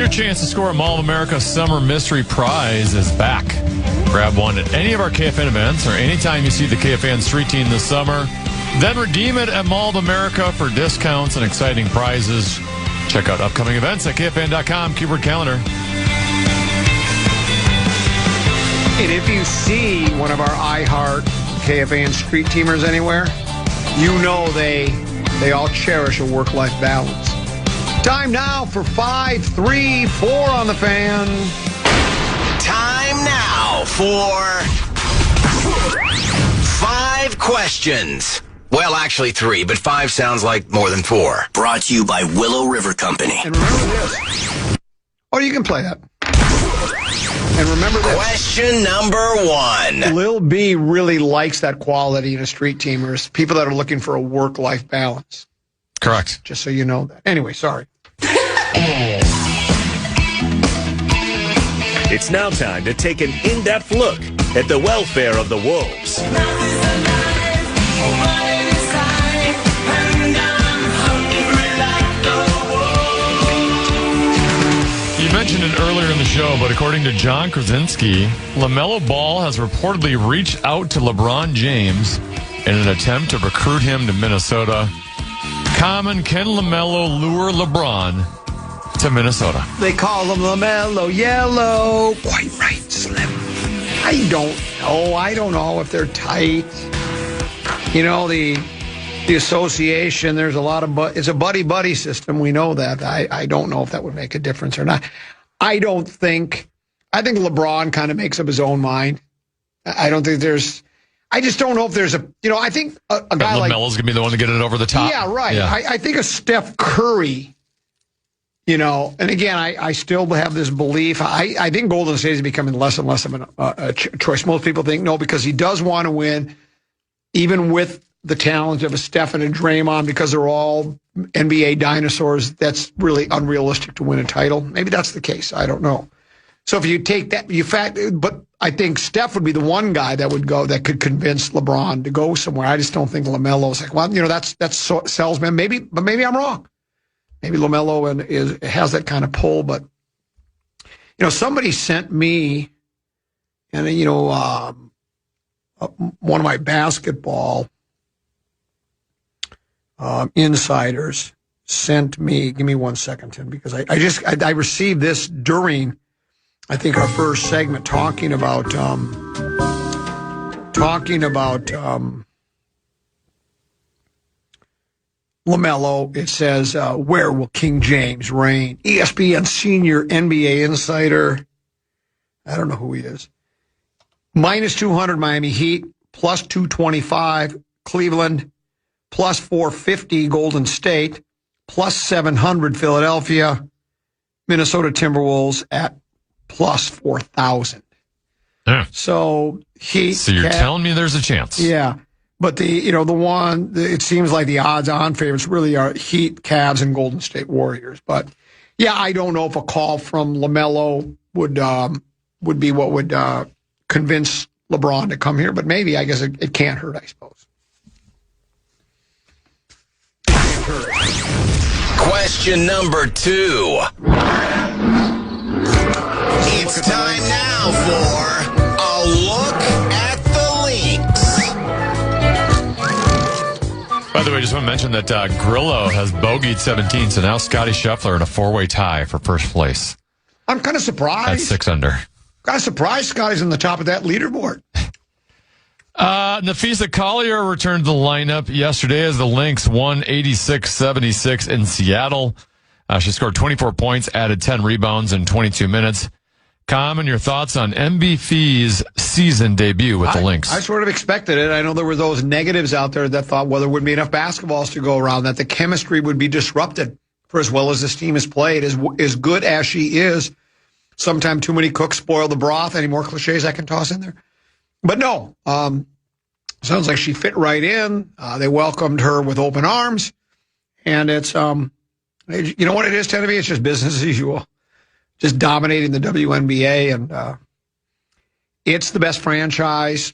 Your chance to score a Mall of America Summer Mystery Prize is back. Grab one at any of our KFAN events or anytime you see the KFAN Street Team this summer. Then redeem it at Mall of America for discounts and exciting prizes. Check out upcoming events at KFAN.com, keyword calendar. And if you see one of our iHeart KFAN Street Teamers anywhere, you know they all cherish a work-life balance. Time now for 5, 3, 4 on the Fan. Time now for 5 questions. Well, actually 3, but 5 sounds like more than 4. Brought to you by Willow River Company. And remember this. Oh, you can play that. And remember this. Question number 1. Lil B really likes that quality in a street teamers. People that are looking for a work-life balance. Correct. Just so you know that. Anyway, sorry. It's now time to take an in-depth look at the welfare of the Wolves. You mentioned it earlier in the show, but according to John Krasinski, LaMelo Ball has reportedly reached out to LeBron James in an attempt to recruit him to Minnesota. Common, can LaMelo lure LeBron to Minnesota? They call him LaMelo Yellow. Quite right, Slim. I don't know. I don't know if they're tight. You know, the association, there's a lot of, it's a buddy-buddy system. We know that. I don't know if that would make a difference or not. I think LeBron kind of makes up his own mind. I don't think I just don't know if there's I think a guy like LaMelo's going to be the one to get it over the top. Yeah, right. Yeah. I think a Steph Curry, and again, I still have this belief. I think Golden State is becoming less and less of a choice. Most people think no, because he does want to win, even with the talent of a Steph and a Draymond, because they're all NBA dinosaurs. That's really unrealistic to win a title. Maybe that's the case. I don't know. So if you take that, but I think Steph would be the one guy that would go, that could convince LeBron to go somewhere. I just don't think LaMelo's like, well, that's salesman. But maybe I'm wrong. Maybe LaMelo has that kind of pull. But somebody sent me, and one of my basketball insiders sent me. Give me 1 second, Tim, because I received this during, I think, our first segment talking about LaMelo. It says, where will King James reign? ESPN senior NBA insider. I don't know who he is. Minus 200 Miami Heat, plus 225 Cleveland, plus 450 Golden State, plus 700 Philadelphia, Minnesota Timberwolves at plus 4,000. Yeah. So Heat. So you're telling me there's a chance? Yeah, but it seems like the odds-on favorites really are Heat, Cavs, and Golden State Warriors. But yeah, I don't know if a call from LaMelo would be what would convince LeBron to come here. But maybe, I guess it can't hurt, I suppose. Question number 2. It's time now for a look at the links. By the way, I just want to mention that Grillo has bogeyed 17, so now Scotty Scheffler in a 4-way tie for first place. I'm kind of surprised. At 6 under. Kind of surprised Scotty's on the top of that leaderboard. Nafisa Collier returned to the lineup yesterday as the Lynx won 86-76 in Seattle. She scored 24 points, added 10 rebounds in 22 minutes. Common, your thoughts on MBF's season debut with the Lynx? I sort of expected it. I know there were those negatives out there that thought, well, there wouldn't be enough basketballs to go around, that the chemistry would be disrupted for as well as this team has played. As good as she is, sometimes too many cooks spoil the broth. Any more cliches I can toss in there? But no, sounds like she fit right in. They welcomed her with open arms. And it's, you know what it is, Tennessee? It's just business as usual. Just dominating the WNBA. And it's the best franchise.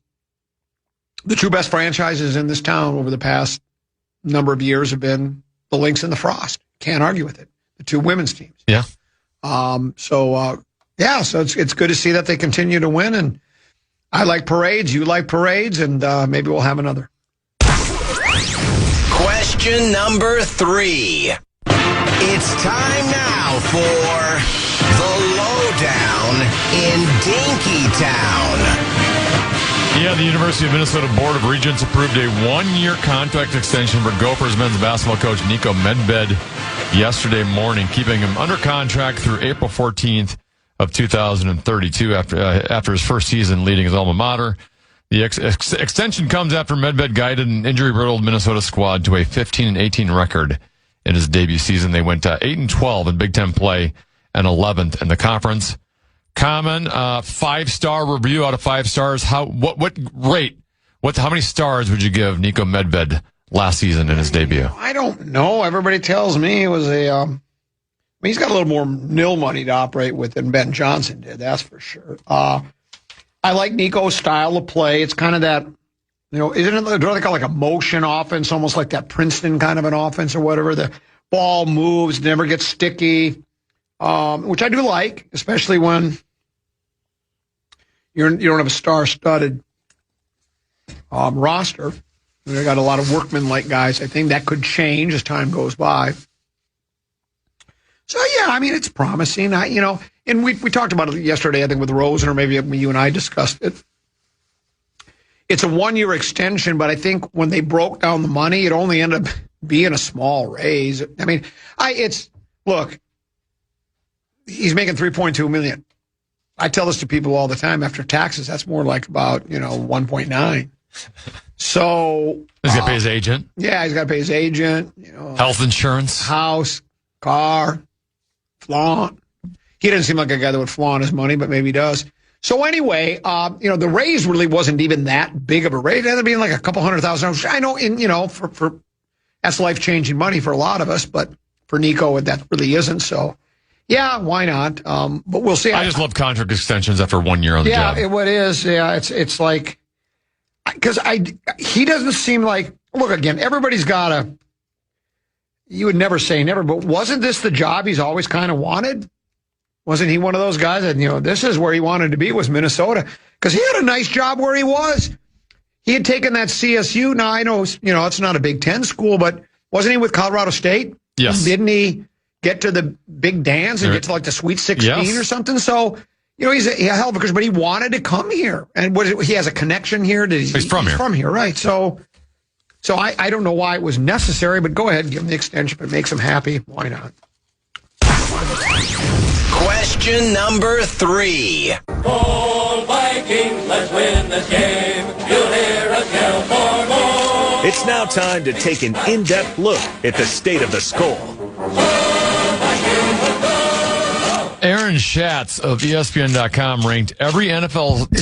The two best franchises in this town over the past number of years have been the Lynx and the Frost. Can't argue with it. The two women's teams. Yeah. So it's good to see that they continue to win. And I like parades. You like parades. And maybe we'll have another. Question number 3. It's time now for the lowdown in Dinkytown. Yeah, the University of Minnesota Board of Regents approved a 1-year contract extension for Gophers men's basketball coach Nico Medved yesterday morning, keeping him under contract through April 14th of 2032 after his first season leading his alma mater. The extension comes after Medved guided an injury-riddled Minnesota squad to a 15-18 record in his debut season. They went 8-12 in Big Ten play and 11th in the conference. Common 5-star review out of 5 stars. How many stars would you give Nico Medved last season in his debut? I don't know. Everybody tells me it was he's got a little more nil money to operate with than Ben Johnson did. That's for sure. I like Nico's style of play. It's kind of that, isn't it? What do they call like a motion offense, almost like that Princeton kind of an offense or whatever. The ball moves, never gets sticky, which I do like, especially when you don't have a star-studded roster. They got a lot of workman-like guys. I think that could change as time goes by. So, yeah, it's promising. And we talked about it yesterday, I think, with Rosen, or maybe you and I discussed it. It's a 1-year extension, but I think when they broke down the money, it only ended up being a small raise. Look, he's making $3.2 million. I tell this to people all the time. After taxes, that's more like about, 1.9. So he's got to pay his agent. Yeah, he's got to pay his agent. Health insurance, house, car, flaunt. He doesn't seem like a guy that would flaunt his money, but maybe he does. So anyway, the raise really wasn't even that big of a raise. It ended up being like a couple $100,000. I know, for that's life-changing money for a lot of us, but for Nico, that really isn't. So, yeah, why not? But we'll see. I just love contract extensions after 1 year on the job. Yeah, it is. Yeah, it's like, because he doesn't seem like, look, again, everybody's got you would never say never, but wasn't this the job he's always kind of wanted? Wasn't he one of those guys that, this is where he wanted to be, was Minnesota? Because he had a nice job where he was. He had taken that CSU. Now, I know, it's not a Big Ten school, but wasn't he with Colorado State? Yes. Didn't he get to the big dance and get to like the Sweet 16 or something? So, he's a hell of a coach, but he wanted to come here. And he has a connection here. He's from here. He's from here, right. So I don't know why it was necessary, but go ahead and give him the extension. If it makes him happy, why not? Question number 3. Go Vikings, let's win this game. You'll hear us yell for more. It's now time to take an in-depth look at the state of the skull. Aaron Schatz of ESPN.com ranked every NFL team.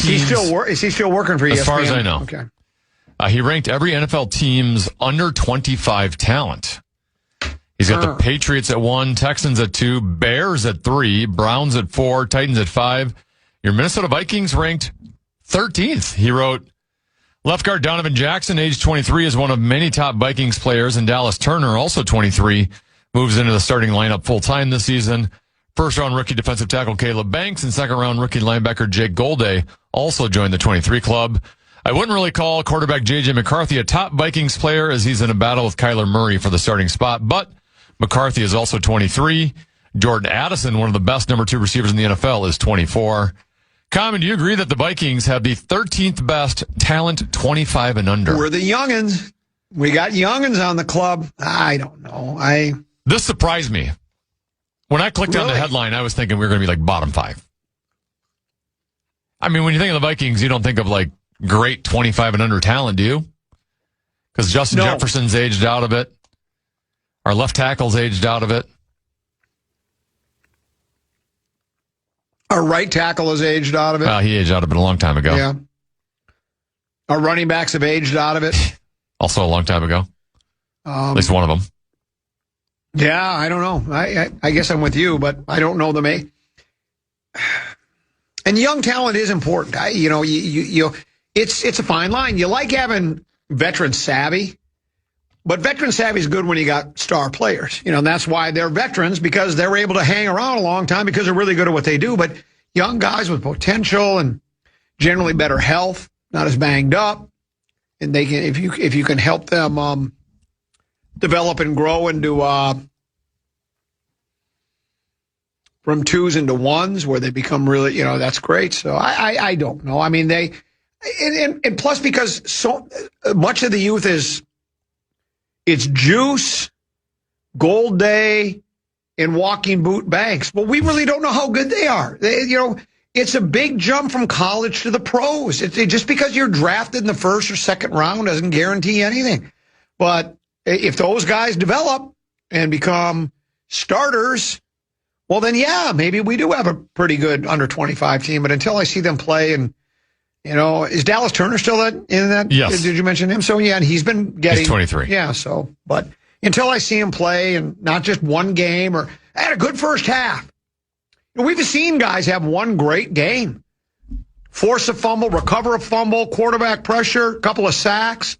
Is he still working for ESPN? As far as I know. Okay. He ranked every NFL team's under 25 talent. He's got the Patriots at 1, Texans at 2, Bears at 3, Browns at 4, Titans at 5. Your Minnesota Vikings ranked 13th. He wrote, left guard Donovan Jackson, age 23, is one of many top Vikings players, and Dallas Turner, also 23, moves into the starting lineup full-time this season. First-round rookie defensive tackle Caleb Banks and second-round rookie linebacker Jake Golday also joined the 23 club. I wouldn't really call quarterback J.J. McCarthy a top Vikings player, as he's in a battle with Kyler Murray for the starting spot, but McCarthy is also 23. Jordan Addison, one of the best number 2 receivers in the NFL, is 24. Common, do you agree that the Vikings have the 13th best talent 25 and under? We're the youngins. We got youngins on the club. I don't know. This surprised me. When I clicked on the headline, I was thinking we were going to be like bottom 5. I mean, when you think of the Vikings, you don't think of like great 25 and under talent, do you? Because Justin Jefferson's aged out of it. Our left tackle's aged out of it. Our right tackle is aged out of it. He aged out of it a long time ago. Yeah. Our running backs have aged out of it. Also a long time ago. At least one of them. Yeah, I don't know. I guess I'm with you, but I don't know them. And young talent is important. It's a fine line. You like having veteran savvy, But veteran savvy is good when you got star players. And that's why they're veterans, because they're able to hang around a long time because they're really good at what they do. But young guys with potential and generally better health, not as banged up, and they can, if you can help them develop and grow into from twos into ones where they become really, that's great. So I don't know. I mean, and plus because so much of the youth it's Juice, Gold Day, and Walking Boot Banks. But we really don't know how good they are. It's a big jump from college to the pros. Just because you're drafted in the first or second round doesn't guarantee anything. But if those guys develop and become starters, well, then, yeah, maybe we do have a pretty good under-25 team. But until I see them play, and, is Dallas Turner still in that? Yes. Did you mention him? So, yeah, and he's been getting... He's 23. Yeah, so, but until I see him play and not just one game or had a good first half. We've seen guys have one great game. Force a fumble, recover a fumble, quarterback pressure, couple of sacks,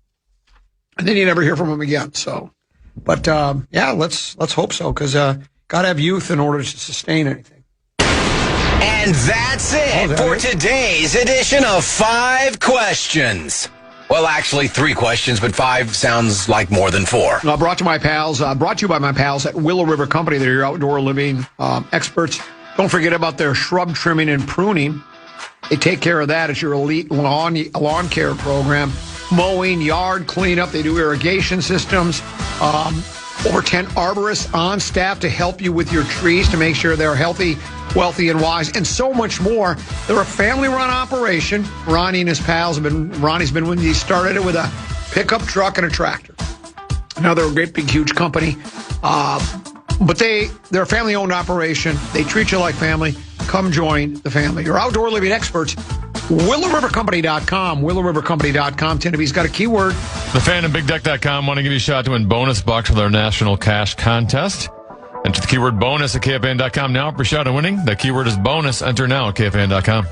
and then you never hear from him again. So, but, let's hope so, because got to have youth in order to sustain anything. And that's it for today's edition of 5 Questions. Well, actually, 3 questions, but 5 sounds like more than 4. Brought to you by my pals at Willow River Company. They're your outdoor living experts. Don't forget about their shrub trimming and pruning. They take care of that. It's your elite lawn care program. Mowing, yard cleanup. They do irrigation systems. Over 10 arborists on staff to help you with your trees to make sure they're healthy, wealthy, and wise, and so much more. They're a family-run operation. Ronnie's been when he started it with a pickup truck and a tractor. Now they're a great, big, huge company. But they're a family-owned operation. They treat you like family. Come join the family. Your outdoor living experts, WillowRiverCompany.com. WillowRiverCompany.com. Tenneby's got a keyword. The Fan and BigDeck.com want to give you a shot to win bonus bucks with our national cash contest. Enter the keyword bonus at KFAN.com now for a shot at winning. The keyword is bonus. Enter now at KFAN.com.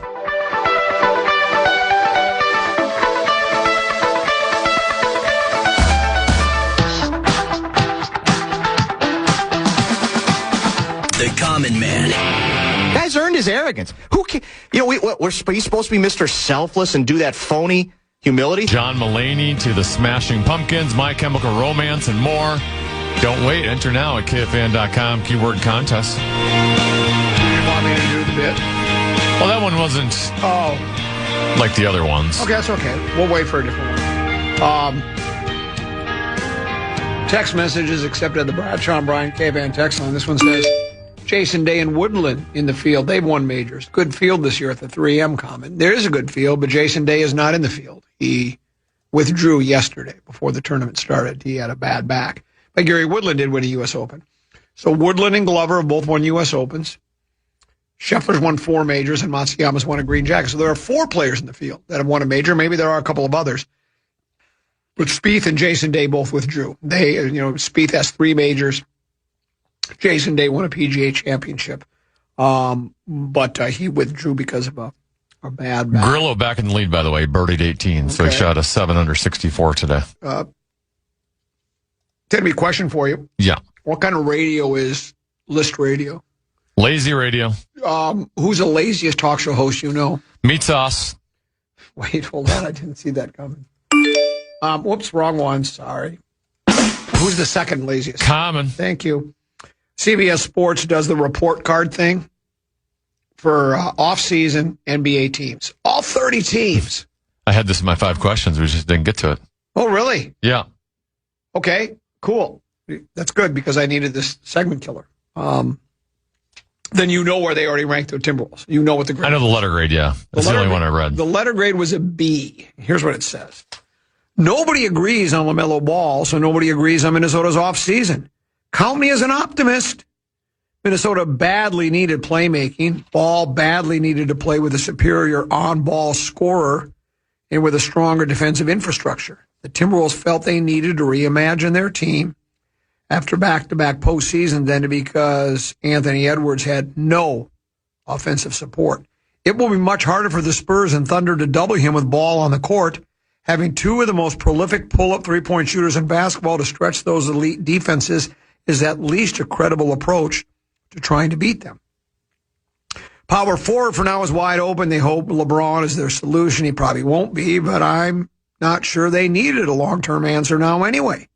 The Common Man. Guy's earned his arrogance. Who can, he's supposed to be Mr. Selfless and do that phony humility? John Mulaney to the Smashing Pumpkins, My Chemical Romance, and more. Don't wait. Enter now at KFAN.com. Keyword contest. You want me to do the bit? Well, that one wasn't like the other ones. Okay, that's okay. We'll wait for a different one. Text messages accepted at the Bradshaw and Bryan KFAN text line. This one says, Jason Day and Woodland in the field. They've won majors. Good field this year at the 3M Common. There is a good field, but Jason Day is not in the field. He withdrew yesterday before the tournament started. He had a bad back. But Gary Woodland did win a U.S. Open. So Woodland and Glover have both won U.S. Opens. Scheffler's won 4 majors, and Matsuyama's won a green jacket. So there are 4 players in the field that have won a major. Maybe there are a couple of others. But Spieth and Jason Day both withdrew. Spieth has 3 majors. Jason Day won a PGA championship. But he withdrew because of a bad back. Grillo back in the lead, by the way, birdied 18. So he shot a 7 under 64 today. Tell question for you. Yeah. What kind of radio is List Radio? Lazy radio. Who's the laziest talk show host you know? Meat Sauce. Wait, hold on. I didn't see that coming. Whoops, wrong one. Sorry. Who's the second laziest? Common. Thank you. CBS Sports does the report card thing for off-season NBA teams. All 30 teams. I had this in my 5 questions. We just didn't get to it. Oh, really? Yeah. Okay, cool. That's good because I needed this segment killer. Then you know where they already ranked the Timberwolves. You know what the grade I know the letter grade, yeah. That's the only one I read. The letter grade was a B. Here's what it says. Nobody agrees on LaMelo Ball, so nobody agrees on Minnesota's offseason. Count me as an optimist. Minnesota badly needed playmaking. Ball badly needed to play with a superior on-ball scorer and with a stronger defensive infrastructure. The Timberwolves felt they needed to reimagine their team after back-to-back postseasons then because Anthony Edwards had no offensive support. It will be much harder for the Spurs and Thunder to double him with Ball on the court having two of the most prolific pull-up three-point shooters in basketball to stretch those elite defenses is at least a credible approach to trying to beat them. Power forward for now is wide open. They hope LeBron is their solution. He probably won't be, but I'm not sure they needed a long-term answer now anyway.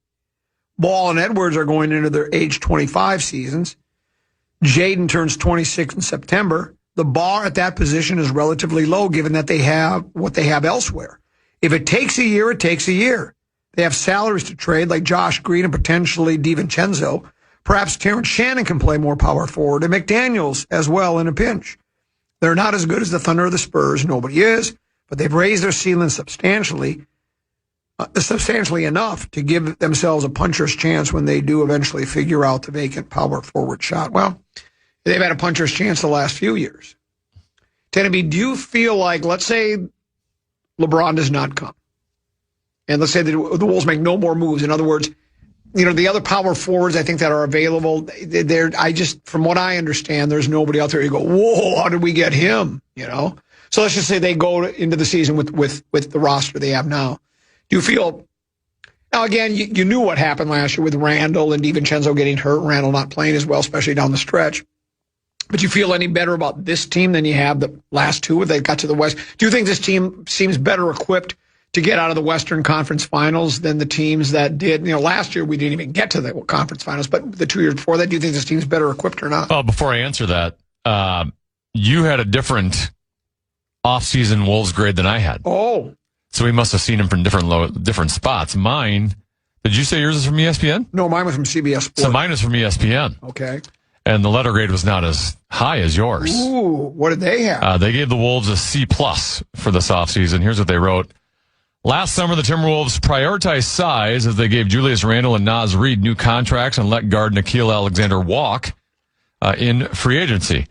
Ball and Edwards are going into their age 25 seasons. Jaden turns 26 in September. The bar at that position is relatively low given that they have what they have elsewhere. If it takes a year, it takes a year. They have salaries to trade like Josh Green and potentially DiVincenzo. Perhaps Terrence Shannon can play more power forward and McDaniels as well in a pinch. They're not as good as the Thunder or the Spurs. Nobody is, but they've raised their ceiling substantially enough to give themselves a puncher's chance when they do eventually figure out the vacant power forward shot. Well, they've had a puncher's chance the last few years. Tenneby, do you feel like, let's say LeBron does not come, and let's say the Wolves make no more moves. In other words, the other power forwards I think that are available, from what I understand, there's nobody out there you go, whoa, how did we get him? So let's just say they go into the season with the roster they have now. Do you feel, now again, you knew what happened last year with Randall and DiVincenzo getting hurt, Randall not playing as well, especially down the stretch. But you feel any better about this team than you have the last two if they got to the West? Do you think this team seems better equipped to get out of the Western Conference Finals than the teams that did? Last year we didn't even get to the Conference Finals, but the 2 years before that, do you think this team's better equipped or not? Oh, before I answer that, you had a different off-season Wolves grade than I had. Oh. So we must have seen him from different spots. Mine, did you say yours is from ESPN? No, mine was from CBS Sports. So mine is from ESPN. Okay. And the letter grade was not as high as yours. Ooh, what did they have? They gave the Wolves a C+ for this offseason. Here's what they wrote. Last summer, the Timberwolves prioritized size as they gave Julius Randle and Naz Reid new contracts and let guard Nickeil Alexander walk in free agency.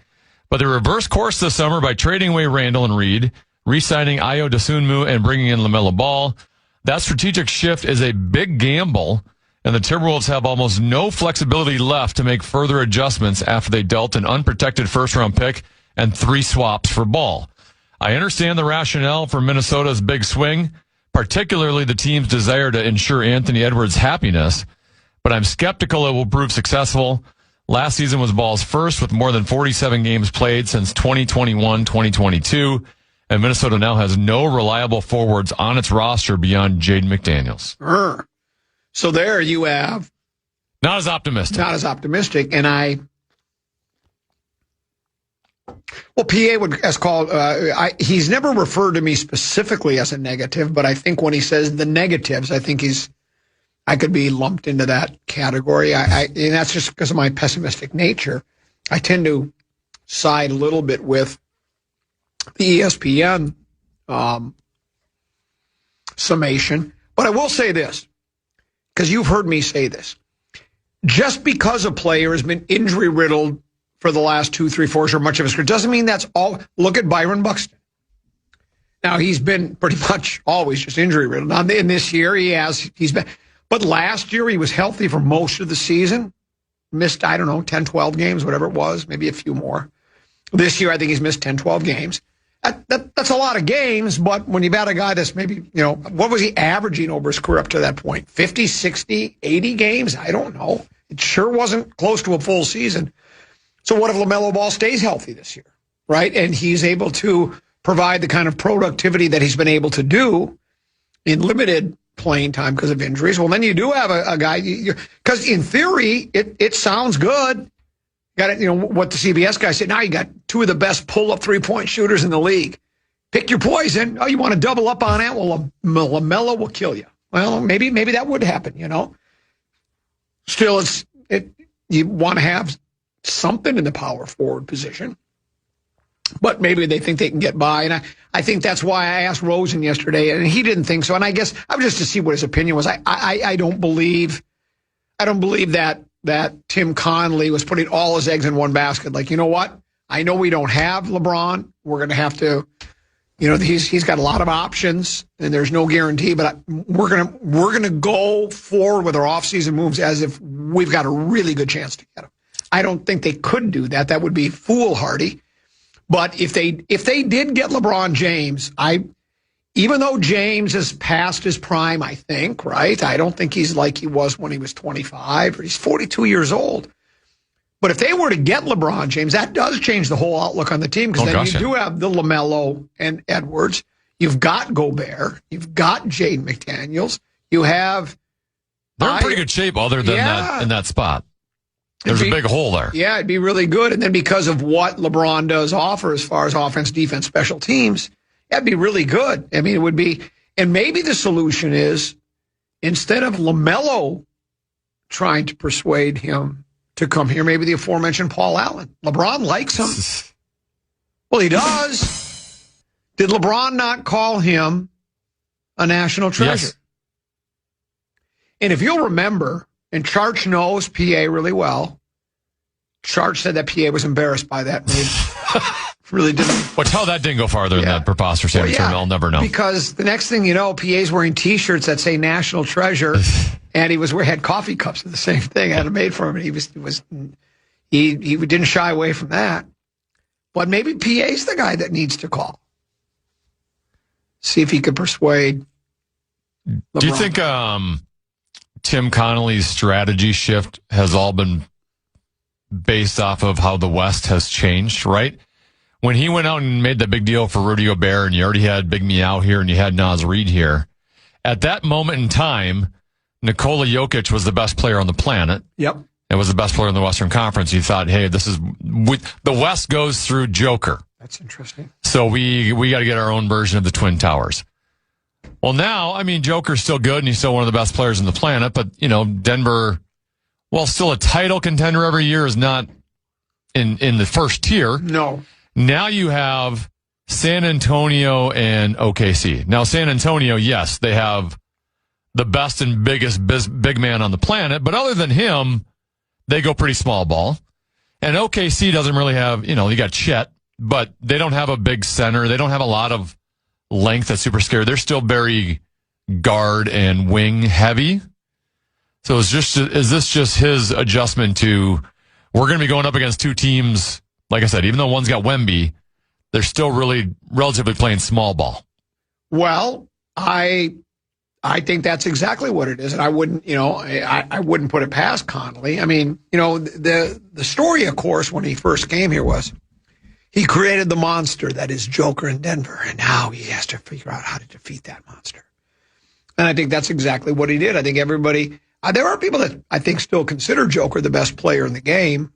But they reversed course this summer by trading away Randle and Reid, re-signing Ayo Dosunmu, and bringing in LaMelo Ball. That strategic shift is a big gamble, and the Timberwolves have almost no flexibility left to make further adjustments after they dealt an unprotected first-round pick and 3 swaps for Ball. I understand the rationale for Minnesota's big swing, particularly the team's desire to ensure Anthony Edwards' happiness, but I'm skeptical it will prove successful. Last season was Ball's first with more than 47 games played since 2021-2022, and Minnesota now has no reliable forwards on its roster beyond Jaden McDaniels. So there you have. Not as optimistic. And PA has called, he's never referred to me specifically as a negative, but I think when he says the negatives, I could be lumped into that category. And that's just because of my pessimistic nature. I tend to side a little bit with the ESPN summation. But I will say this, because you've heard me say this. Just because a player has been injury-riddled for the last 2, 3, 4 years or much of his career doesn't mean that's all. Look at Byron Buxton. Now, he's been pretty much always just injury-riddled. Now, in this year, he's been. But last year, he was healthy for most of the season. Missed, 10, 12 games, whatever it was, maybe a few more. This year, I think he's missed 10, 12 games. That's a lot of games, but when you've got a guy that's maybe, what was he averaging over his career up to that point? 50, 60, 80 games? I don't know. It sure wasn't close to a full season. So what if LaMelo Ball stays healthy this year, right? And he's able to provide the kind of productivity that he's been able to do in limited playing time because of injuries. Well, then you do have a guy, because in theory, it sounds good. Got it, what the CBS guy said. Now you got 2 of the best pull-up three-point shooters in the league. Pick your poison. Oh, you want to double up on it? Well, LaMelo will kill you. Well, maybe that would happen, Still, you want to have something in the power forward position. But maybe they think they can get by. And I think that's why I asked Rosen yesterday, and he didn't think so. And I guess I was just to see what his opinion was. I don't believe that Tim Conley was putting all his eggs in one basket. Like, you know what? I know we don't have LeBron. We're going to have to, he's got a lot of options, and there's no guarantee. But we're gonna go forward with our offseason moves as if we've got a really good chance to get him. I don't think they could do that. That would be foolhardy. But if they did get LeBron James, even though James has passed his prime, I think, right? I don't think he's like he was when he was 25, or he's 42 years old. But if they were to get LeBron James, that does change the whole outlook on the team, because then you do have the LaMelo and Edwards. You've got Gobert. You've got Jaden McDaniels. You have... They're in pretty good shape other than that in that spot. There's a big hole there. Yeah, it'd be really good. And then because of what LeBron does offer as far as offense, defense, special teams, that'd be really good. I mean, it would be... And maybe the solution is, instead of LaMelo trying to persuade him to come here, maybe the aforementioned Paul Allen. LeBron likes him. Well, he does. Did LeBron not call him a national treasure? Yes. And if you'll remember, and Charch knows PA really well, Charch said that PA was embarrassed by that. Really didn't. But how that didn't go farther than that preposterous answer, I'll never know. Because the next thing you know, PA's wearing T-shirts that say "National Treasure," and he had coffee cups of the same thing. I had them made for him. And he didn't shy away from that. But maybe PA's the guy that needs to call. See if he could persuade LeBron. Do you think Tim Connolly's strategy shift has all been based off of how the West has changed, right? When he went out and made the big deal for Rudy Gobert, and you already had Big Meow here and you had Naz Reid here, at that moment in time, Nikola Jokic was the best player on the planet. Yep. And was the best player in the Western Conference. You thought, hey, the West goes through Joker. That's interesting. So we got to get our own version of the Twin Towers. Well, now, I mean, Joker's still good and he's still one of the best players on the planet, but, Denver, while still a title contender every year, is not in the first tier. No. Now you have San Antonio and OKC. Now, San Antonio, yes, they have the best and biggest big man on the planet, but other than him, they go pretty small ball. And OKC doesn't really have, you got Chet, but they don't have a big center. They don't have a lot of length that's super scary. They're still very guard and wing heavy. So is this just his adjustment to, we're going to be going up against two teams, like I said, even though one's got Wemby, they're still really relatively playing small ball. Well, I think that's exactly what it is, and I wouldn't, I wouldn't put it past Connolly. I mean, the story, of course, when he first came here was he created the monster that is Joker in Denver, and now he has to figure out how to defeat that monster. And I think that's exactly what he did. I think everybody, there are people that I think still consider Joker the best player in the game.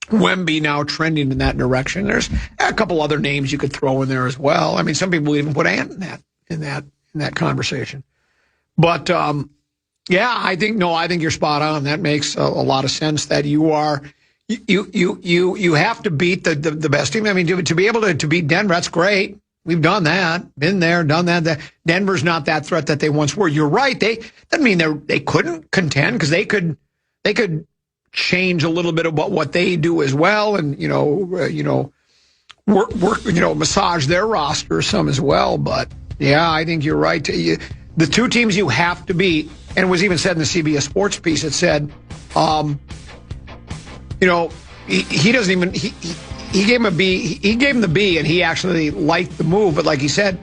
Wemby now trending in that direction. There's a couple other names you could throw in there as well. I mean, some people even put Ant in that conversation. But I think you're spot on. That makes a lot of sense. That you have to beat the best team. I mean, to be able to beat Denver, that's great. We've done that, been there, done that. Denver's not that threat that they once were. You're right. That mean they couldn't contend, because they could change a little bit about what they do as well, and work massage their roster some as well. But yeah, I think you're right. The two teams you have to beat, and it was even said in the CBS Sports piece. It said, he doesn't even he gave him a B. He gave him the B, and he actually liked the move. But like he said,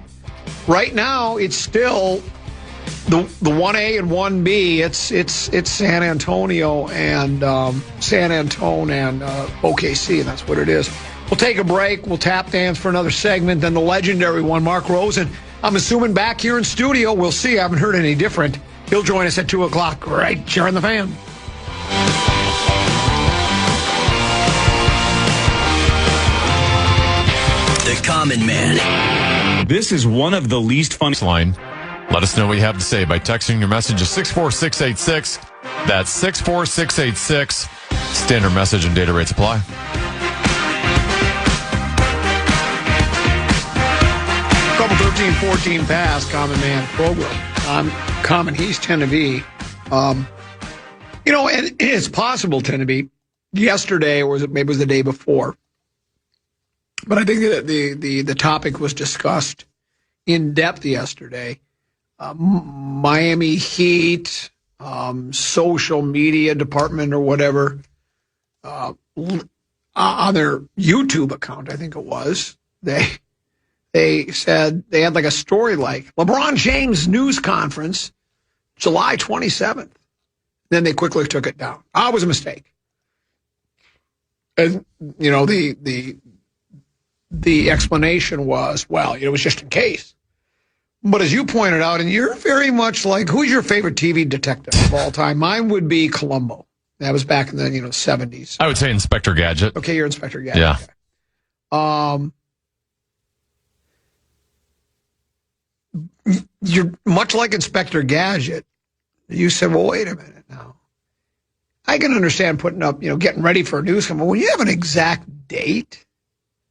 right now it's still the 1A and 1B. It's San Antonio and OKC, and that's what it is. We'll take a break. We'll tap dance for another segment. Then the legendary one, Mark Rosen, I'm assuming back here in studio. We'll see. I haven't heard any different. He'll join us at 2 o'clock right here on The Fan. The Common Man. This is one of the least fun line. Let us know what you have to say by texting your message to 64686. That's 64686. Standard message and data rates apply. Couple 13-14 pass, Common Man program. Common, he's 10 to be. And it's possible 10 to be yesterday, or maybe it was the day before. But I think that the topic was discussed in depth yesterday. Miami Heat, social media department or whatever, on their YouTube account, I think it was, they they said they had like a story like LeBron James news conference, July 27th. Then they quickly took it down. It was a mistake. And, you know, the explanation was, well, it was just in case. But as you pointed out, and you're very much like, who's your favorite TV detective of all time? Mine would be Columbo. That was back in the 70s. I would say Inspector Gadget. Okay, you're Inspector Gadget. Yeah. Okay. You're much like Inspector Gadget. You said, well, wait a minute now. I can understand putting up, getting ready for a news conference. When you have an exact date,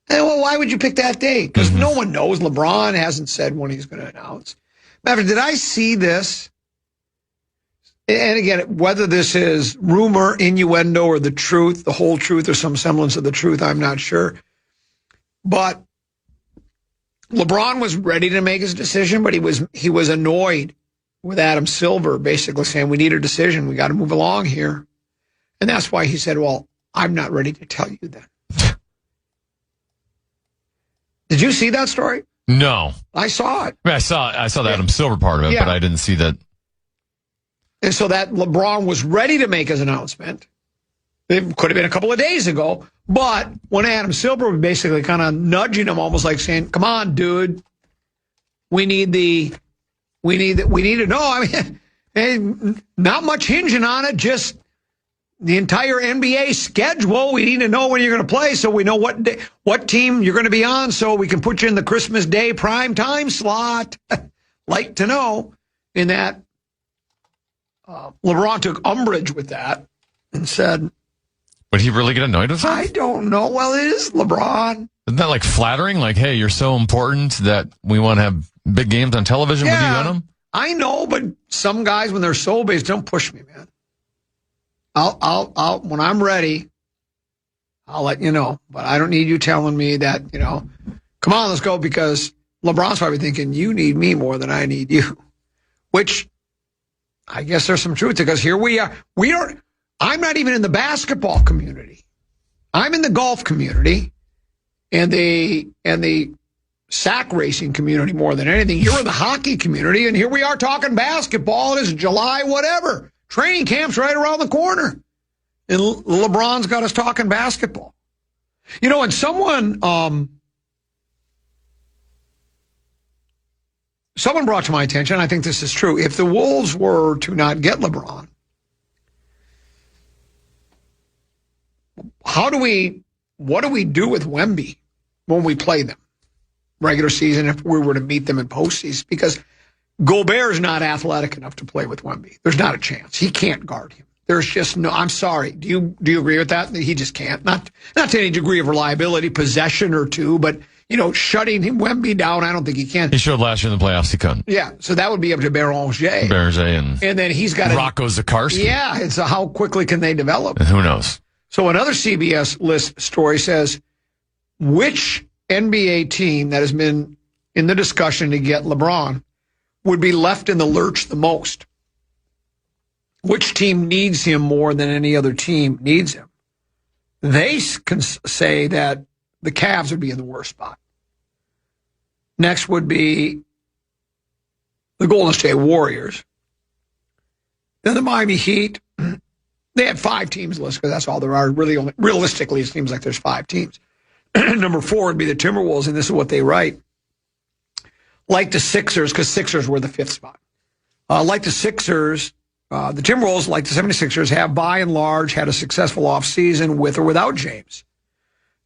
well, why would you pick that date? Because no one knows. LeBron hasn't said when he's going to announce. Matter, did I see this? And again, whether this is rumor, innuendo, or the truth, the whole truth, or some semblance of the truth, I'm not sure. But LeBron was ready to make his decision, but he was annoyed with Adam Silver, basically saying, we need a decision. We got to move along here. And that's why he said, well, I'm not ready to tell you then. Did you see that story? No. I saw it. I mean, I saw the Adam Silver part of it, but I didn't see that. And so that LeBron was ready to make his announcement. It could have been a couple of days ago. But when Adam Silver was basically kind of nudging him, almost like saying, come on, dude, we need to know. I mean, not much hinging on it, just the entire NBA schedule. We need to know when you're going to play so we know what team you're going to be on so we can put you in the Christmas Day prime time slot. Like to know. In that, LeBron took umbrage with that and said, would he really get annoyed with that? I don't know. Well, it is LeBron. Isn't that like flattering? Like, hey, you're so important that we want to have big games on television with you on them? I know, but some guys, when they're soul-based, don't push me, man. I'll when I'm ready, I'll let you know. But I don't need you telling me that, come on, let's go, because LeBron's probably thinking you need me more than I need you. Which I guess there's some truth to, because here we are. I'm not even in the basketball community. I'm in the golf community and the sack racing community more than anything. You're in the hockey community, and here we are talking basketball. It is July, whatever. Training camp's right around the corner. And LeBron's got us talking basketball. And someone brought to my attention, I think this is true, if the Wolves were to not get LeBron, what do we do with Wemby when we play them? Regular season, if we were to meet them in postseason, because Gobert's not athletic enough to play with Wemby. There's not a chance. He can't guard him. There's just no. I'm sorry. Do you agree with that? He just can't. Not to any degree of reliability, possession or two, but shutting Wemby down, I don't think he can. He showed last year in the playoffs he couldn't. Yeah, so that would be up to Beranger. And then he's got Rocco Zikarsky. Yeah, it's how quickly can they develop? And who knows? So another CBS list story says, which NBA team that has been in the discussion to get LeBron would be left in the lurch the most? Which team needs him more than any other team needs him? They can say that the Cavs would be in the worst spot. Next would be the Golden State Warriors. Then the Miami Heat. They had 5 teams listed because that's all there are. Really, realistically, it seems like there's 5 teams. Number 4 would be the Timberwolves, and this is what they write. Like the Sixers, because Sixers were the 5th spot. Like the Sixers, the Timberwolves, like the 76ers, have by and large had a successful offseason with or without James.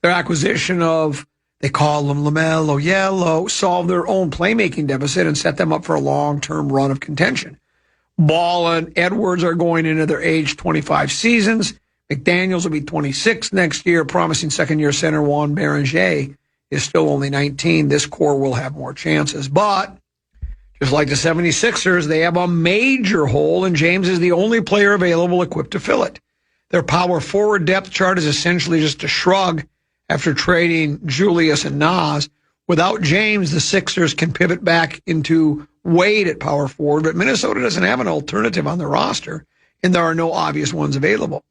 Their acquisition of, they call them LaMelo, Yellow, solved their own playmaking deficit and set them up for a long-term run of contention. Ball and Edwards are going into their age 25 seasons. McDaniels will be 26 next year. Promising second-year center Juan Beranger is still only 19. This core will have more chances. But just like the 76ers, they have a major hole, and James is the only player available equipped to fill it. Their power forward depth chart is essentially just a shrug after trading Julius and Nas. Without James, the Sixers can pivot back into Wade at power forward, but Minnesota doesn't have an alternative on their roster, and there are no obvious ones available.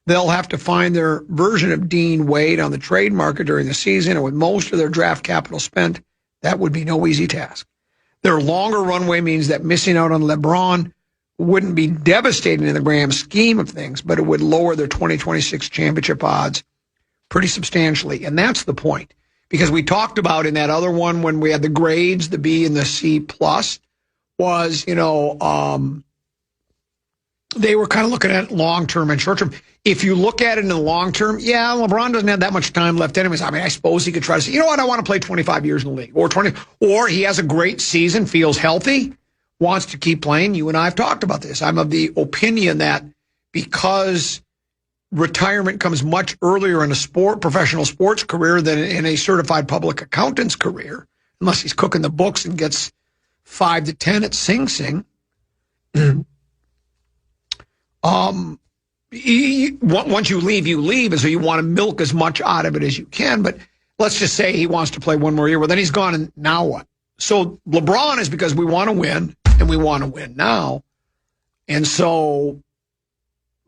They'll have to find their version of Dean Wade on the trade market during the season, and with most of their draft capital spent, That would be no easy task. Their longer runway means that missing out on LeBron wouldn't be devastating in the grand scheme of things, but it would lower their 2026 championship odds pretty substantially. And that's the point. Because we talked about in that other one when we had the grades, the B and the C plus, was, they were kind of looking at long-term and short-term. If you look at it in the long-term, yeah, LeBron doesn't have that much time left anyways. I mean, I suppose he could try to say, you know what, I want to play 25 years in the league. Or he has a great season, feels healthy, wants to keep playing. You and I have talked about this. I'm of the opinion that because retirement comes much earlier in a professional sports career than in a certified public accountant's career, unless he's cooking the books and gets 5 to 10 at Sing Sing. Once you leave, and so you want to milk as much out of it as you can. But let's just say he wants to play one more year. Well, then he's gone, and now what? So LeBron is because we want to win, and we want to win now. And so,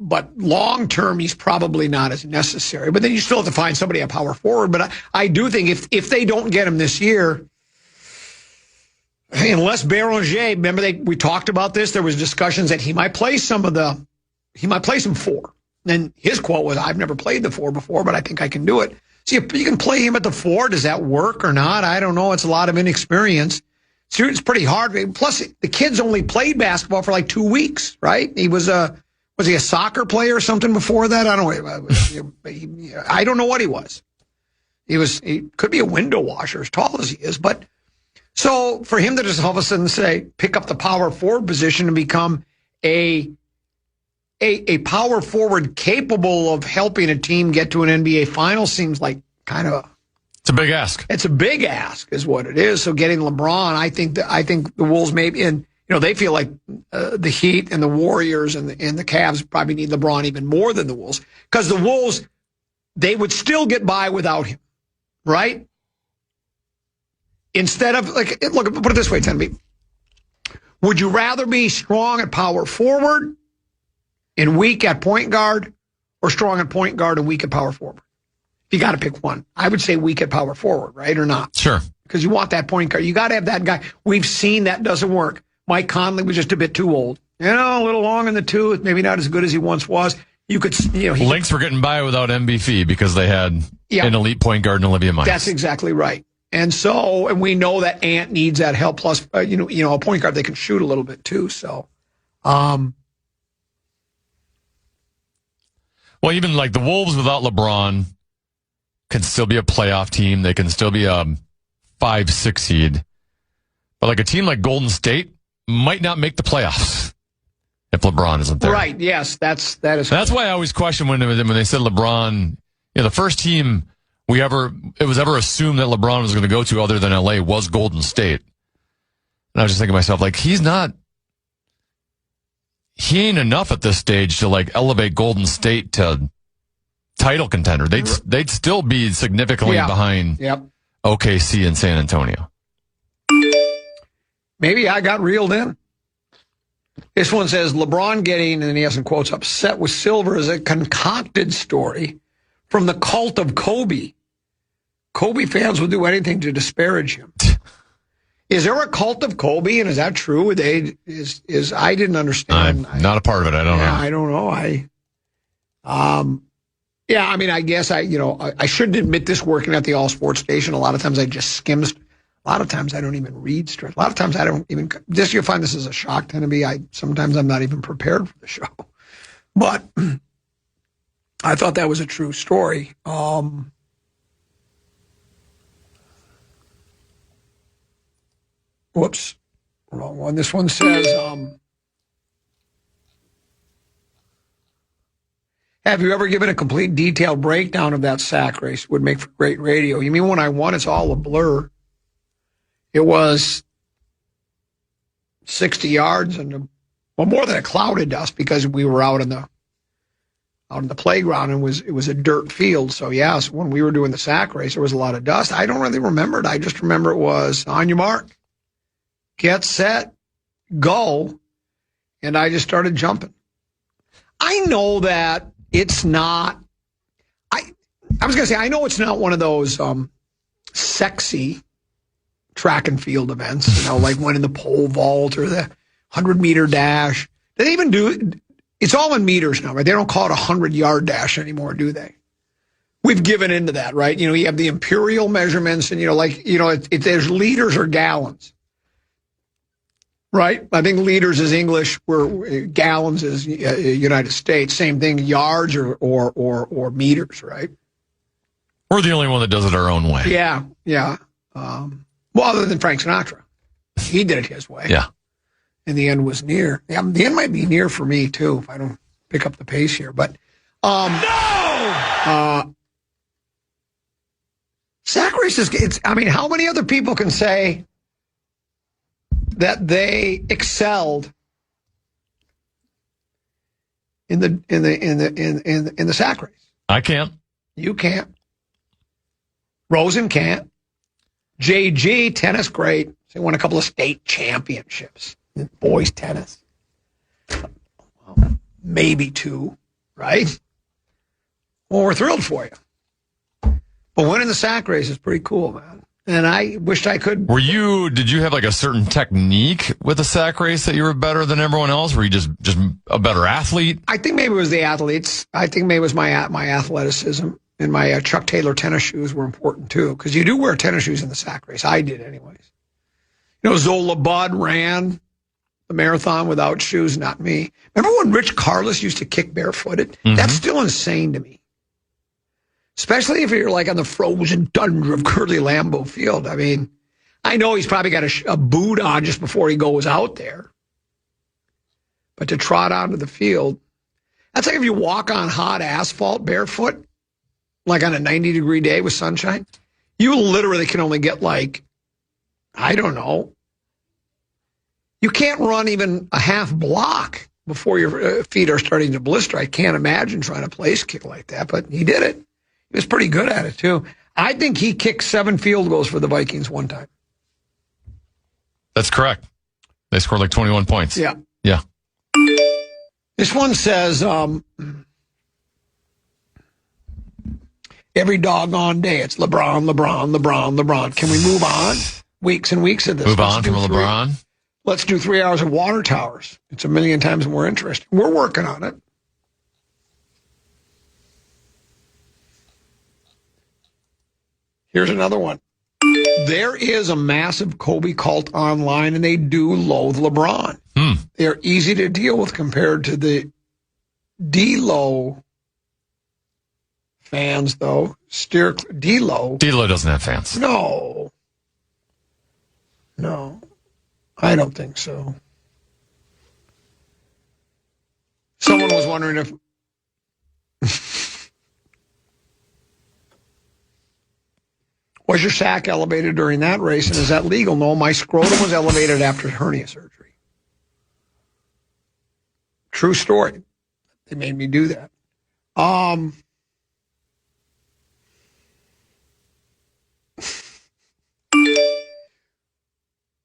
but long term, he's probably not as necessary. But then you still have to find somebody at power forward. But I do think if they don't get him this year, unless Béranger, remember we talked about this, there was discussions that he might play some 4. And his quote was, I've never played the 4 before, but I think I can do it. So you can play him at the 4. Does that work or not? I don't know. It's a lot of inexperience. So it's pretty hard. Plus, the kid's only played basketball for like 2 weeks, right? He was he a soccer player or something before that? I don't know. I don't know what he was. He could be a window washer, as tall as he is. But so for him to just all of a sudden say, pick up the power forward position and become a power forward capable of helping a team get to an NBA final seems like kind of it's a big ask. It's a big ask, is what it is. So getting LeBron, I think the Wolves maybe, and they feel like the Heat and the Warriors and the Cavs probably need LeBron even more than the Wolves, because the Wolves, they would still get by without him, right? Instead of look, put it this way, Tenby. Would you rather be strong at power forward and weak at point guard, or strong at point guard and weak at power forward? If you got to pick one, I would say weak at power forward, right, or not? Sure. Because you want that point guard. You got to have that guy. We've seen that doesn't work. Mike Conley was just a bit too old. A little long in the tooth, maybe not as good as he once was. You could, Lynx were getting by without MVP because they had an elite point guard in Olivia Myers. That's exactly right. And we know that Ant needs that help. Plus, a point guard they can shoot a little bit too. So, well, even like the Wolves without LeBron can still be a playoff team. They can still be a 5-6 seed. But like a team like Golden State might not make the playoffs if LeBron isn't there. Right. Yes, that is. That's why I always question when they said LeBron. The first team it was ever assumed that LeBron was going to go to other than LA was Golden State. And I was just thinking to myself, like, he ain't enough at this stage to like elevate Golden State to title contender. They'd still be significantly behind OKC and San Antonio. Maybe I got reeled in. This one says LeBron getting, and then he has some quotes, upset with Silver is a concocted story from the cult of Kobe. Kobe fans will do anything to disparage him. Is there a cult of Kobe, and is that true? I didn't understand. I'm not a part of it. I don't know. I don't know. I guess I shouldn't admit this working at the All Sports station. A lot of times I just skim. A lot of times I don't even read straight. A lot of times I don't even. You'll find this is a shock to me. Sometimes I'm not even prepared for the show. But I thought that was a true story. Whoops, wrong one. This one says, have you ever given a complete detailed breakdown of that sack race? Would make for great radio. You mean when I won, it's all a blur? It was 60 yards and more than a cloud of dust because we were out in the playground and it was a dirt field. So yes, when we were doing the sack race, there was a lot of dust. I don't really remember it. I just remember it was on your mark, get set, go, and I just started jumping. I know that it's not. I was going to say I know it's not one of those sexy track and field events, like winning the pole vault or the 100-meter dash. They even do, it's all in meters now, right? They don't call it a 100-yard dash anymore, do they? We've given into that, right? You have the imperial measurements and, if there's liters or gallons, right? I think liters is English, where gallons is United States. Same thing, yards or meters, right? We're the only one that does it our own way. Yeah. Well, other than Frank Sinatra. He did it his way. Yeah. And the end was near. Yeah, the end might be near for me, too, if I don't pick up the pace here. But, sack races, how many other people can say that they excelled in the sack race? I can't. You can't. Rosen can't. JG, tennis, great. They won a couple of state championships in boys tennis. Well, maybe 2, right? Well, we're thrilled for you. But winning the sack race is pretty cool, man. And I wished I could. Did you have like a certain technique with the sack race that you were better than everyone else? Were you just a better athlete? I think maybe it was the athletes. I think maybe it was my athleticism. And my Chuck Taylor tennis shoes were important, too, because you do wear tennis shoes in the sack race. I did anyways. Zola Budd ran the marathon without shoes, not me. Remember when Rich Carlos used to kick barefooted? Mm-hmm. That's still insane to me. Especially if you're like on the frozen tundra of Curly Lambeau Field. I know he's probably got a boot on just before he goes out there. But to trot onto the field, that's like if you walk on hot asphalt barefoot, like on a 90-degree day with sunshine, you literally can only get I don't know. You can't run even a half block before your feet are starting to blister. I can't imagine trying to place kick like that, but he did it. He was pretty good at it, too. I think he kicked 7 field goals for the Vikings one time. That's correct. They scored like 21 points. Yeah. Yeah. This one says, every doggone day, it's LeBron. Can we move on? Weeks and weeks of this. Move on from LeBron? Let's do 3 hours of water towers. It's a million times more interesting. We're working on it. Here's another one. There is a massive Kobe cult online, and they do loathe LeBron. They're easy to deal with compared to the D-Lo fans, though. D-Lo. D-Lo doesn't have fans. No, I don't think so. Someone was wondering if... Was your sack elevated during that race, and is that legal? No, my scrotum was elevated after hernia surgery. True story. They made me do that.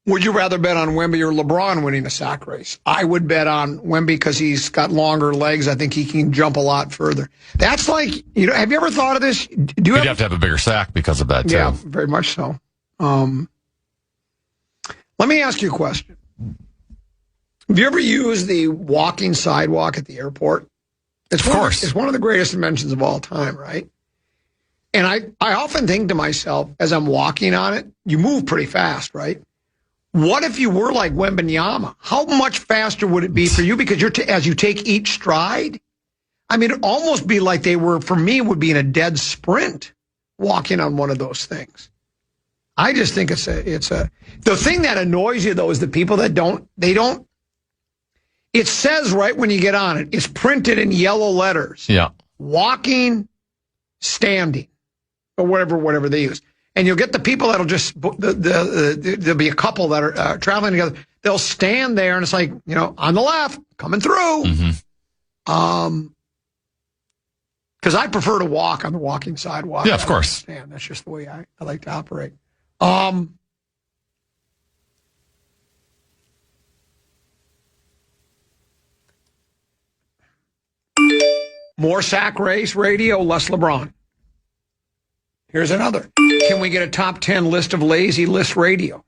Would you rather bet on Wemby or LeBron winning the sack race? I would bet on Wemby because he's got longer legs. I think he can jump a lot further. That's like, have you ever thought of this? You'd have to have a bigger sack because of that, too. Yeah, very much so. Let me ask you a question. Have you ever used the walking sidewalk at the airport? Of course. It's one of the greatest inventions of all time, right? And I often think to myself, as I'm walking on it, you move pretty fast, right? What if you were like Wembanyama? How much faster would it be for you? Because as you take each stride, it'd almost be like they were, for me, would be in a dead sprint walking on one of those things. I just think the thing that annoys you, though, is the people that it says right when you get on it, it's printed in yellow letters. Yeah. Walking, standing, or whatever they use. And you'll get the people that'll just, there'll be a couple that are traveling together. They'll stand there and it's like, on the left, coming through. Mm-hmm. Because I prefer to walk on the walking sidewalk. Yeah, of course. That's just the way I like to operate. More sack race radio, less LeBron. Here's another. Can we get a top 10 list of lazy list radio?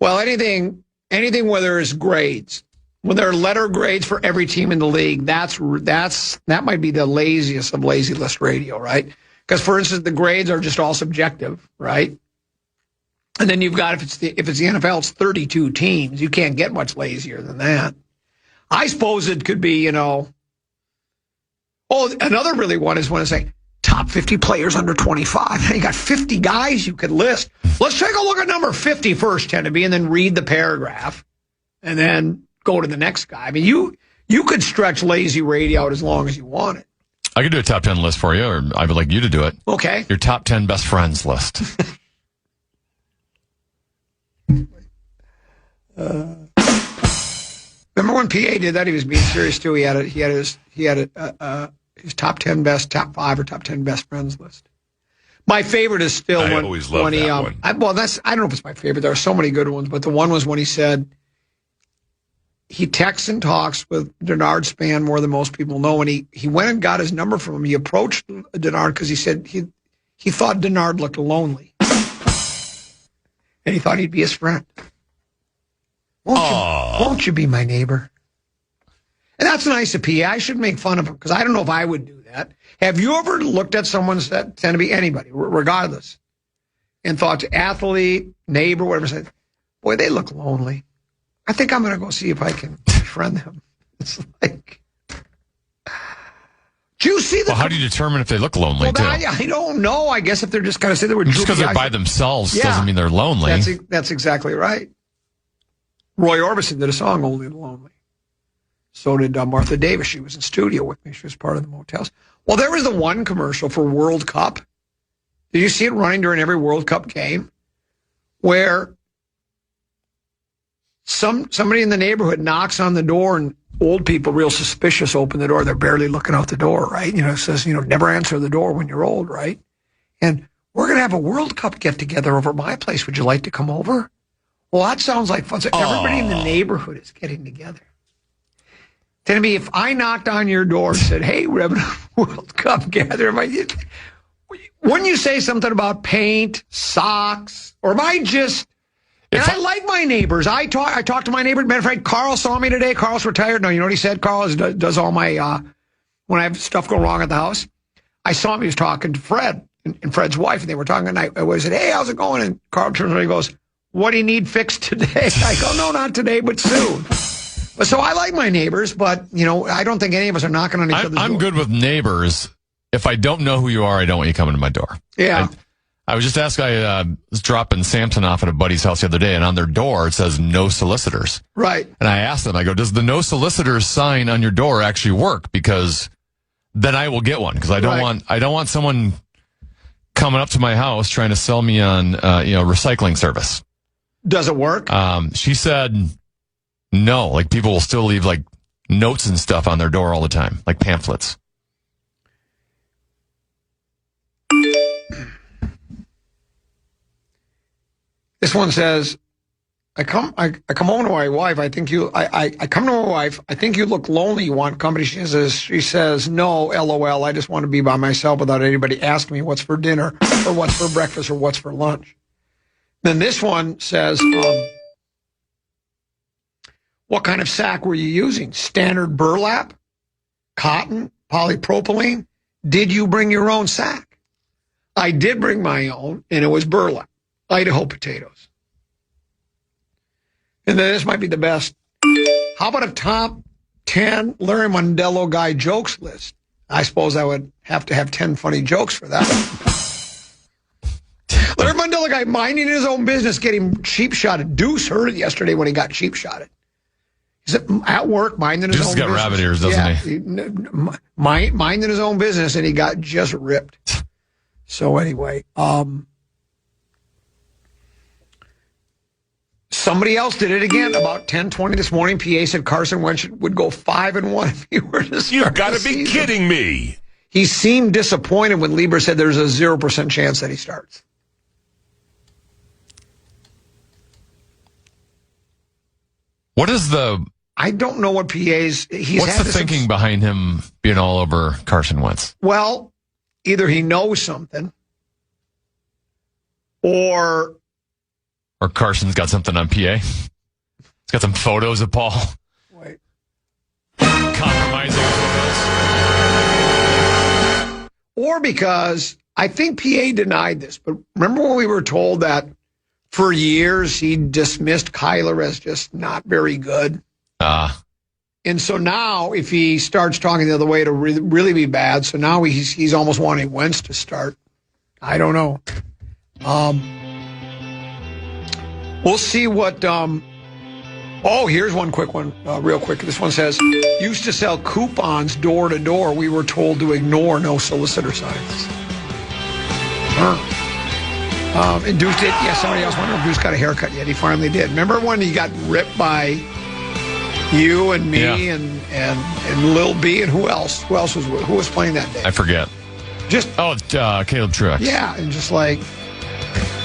Well, anything where there's grades. When there are letter grades for every team in the league, that might be the laziest of lazy list radio, right? Because, for instance, the grades are just all subjective, right? And then you've got, if it's the NFL, it's 32 teams. You can't get much lazier than that. I suppose it could be, another really one is when it's like top 50 players under 25. You got 50 guys you could list. Let's take a look at number 50 first, Tenneby, and then read the paragraph, and then go to the next guy. I mean, you could stretch lazy radio out as long as you want it. I could do a top 10 list for you, or I would like you to do it. Okay. Your top 10 best friends list. Remember when PA did that? He was being serious too. He had his top 10 best, top 5 or top 10 best friends list. My favorite is still I always love that one. I don't know if it's my favorite. There are so many good ones, but the one was when he said he texts and talks with Denard Span more than most people know, and he went and got his number from him. He approached Denard because he said he thought Denard looked lonely, and he thought he'd be his friend. Won't you be my neighbor? And that's nice of PA. I should make fun of him because I don't know if I would do that. Have you ever looked at someone that tend to be anybody, regardless, and thought to athlete, neighbor, whatever, said, boy, they look lonely. I think I'm going to go see if I can befriend them. It's like, do you see the? Well, how do you determine if they look lonely, too? I don't know. I guess if they're just kind of saying they were just because they're by themselves doesn't mean they're lonely. That's exactly right. Roy Orbison did a song, Only the Lonely. So did Martha Davis. She was in studio with me. She was part of the Motels. Well, there was the one commercial for World Cup. Did you see it running during every World Cup game? Where somebody in the neighborhood knocks on the door and old people, real suspicious, open the door. They're barely looking out the door, right? It says, never answer the door when you're old, right? And we're going to have a World Cup get-together over at my place. Would you like to come over? Well, that sounds like fun. So everybody in the neighborhood is getting together. Tell me, if I knocked on your door and said, hey, we're having a World Cup gather, wouldn't you say something about paint, socks, or am I just... And I like my neighbors. I talk to my neighbors. Matter of fact, Carl saw me today. Carl's retired. No, you know what he said? Carl does all my, when I have stuff go wrong at the house. I saw him. He was talking to Fred and Fred's wife, and they were talking, and I said, hey, how's it going? And Carl turns around and goes, what do you need fixed today? I go, no, not today, but soon. So I like my neighbors, but, I don't think any of us are knocking on each other's door. I'm good with neighbors. If I don't know who you are, I don't want you coming to my door. Yeah. I was just asked, I was dropping Samson off at a buddy's house the other day, and on their door it says no solicitors. Right. And I asked them, I go, does the no solicitors sign on your door actually work? Because then I will get one, because I don't want someone coming up to my house trying to sell me on recycling service. Does it work? She said no. Like, people will still leave like notes and stuff on their door all the time, like pamphlets. This one says, I come home to my wife. I come to my wife. I think you look lonely. You want company. She says, no, LOL. I just want to be by myself without anybody asking me what's for dinner or what's for breakfast or what's for lunch. Then this one says, what kind of sack were you using? Standard burlap, cotton, polypropylene? Did you bring your own sack? I did bring my own, and it was burlap. Idaho potatoes. And then this might be the best. How about a top 10 Larry Mondello guy jokes list? I suppose I would have to have 10 funny jokes for that. Larry Mondello guy minding his own business, getting cheap shotted. Deuce heard it yesterday when he got cheap shotted. He's at work minding his own business. Deuce got rabbit ears, doesn't he? Minding his own business, and he got just ripped. So anyway, somebody else did it again about 10:20 this morning. PA said Carson Wentz would go 5-1 if he were to start. You've got to be kidding me. He seemed disappointed when Lieber said there's a 0% chance that he starts. What is the... I don't know what PA's... What's the thinking behind him being all over Carson Wentz? Well, either he knows something or Carson's got something on PA. He's got some photos of Paul. Wait. Compromising photos. Or because I think PA denied this, but remember when we were told that for years he dismissed Kyler as just not very good? And so now if he starts talking the other way, it'll really be bad. So now he's almost wanting Wentz to start. I don't know. We'll see what... here's one quick one, real quick. This one says, used to sell coupons door to door. We were told to ignore, no solicitor signs. And Deuce did. Yeah, somebody else wondered if Deuce got a haircut yet. He finally did. Remember when he got ripped by you and me and Lil B and who else? Who was playing that day? I forget. Caleb Truex. Yeah, and just like,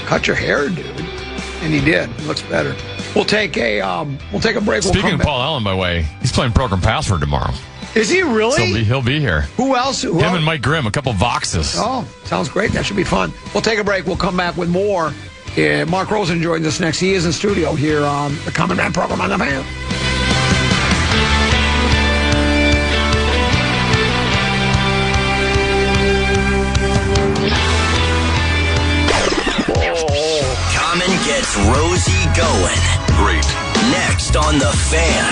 cut your hair, dude. And he did. He looks better. We'll take a break. Speaking of Paul Allen, by the way, he's playing Program Password tomorrow. Is he really? So he'll be here. Who else? Him and Mike Grimm, a couple Voxes. Oh, sounds great. That should be fun. We'll take a break. We'll come back with more. Mark Rosen joins us next. He is in studio here on the Common Man program on the Fan. Common gets Rosie going. Great. Next on the Fan.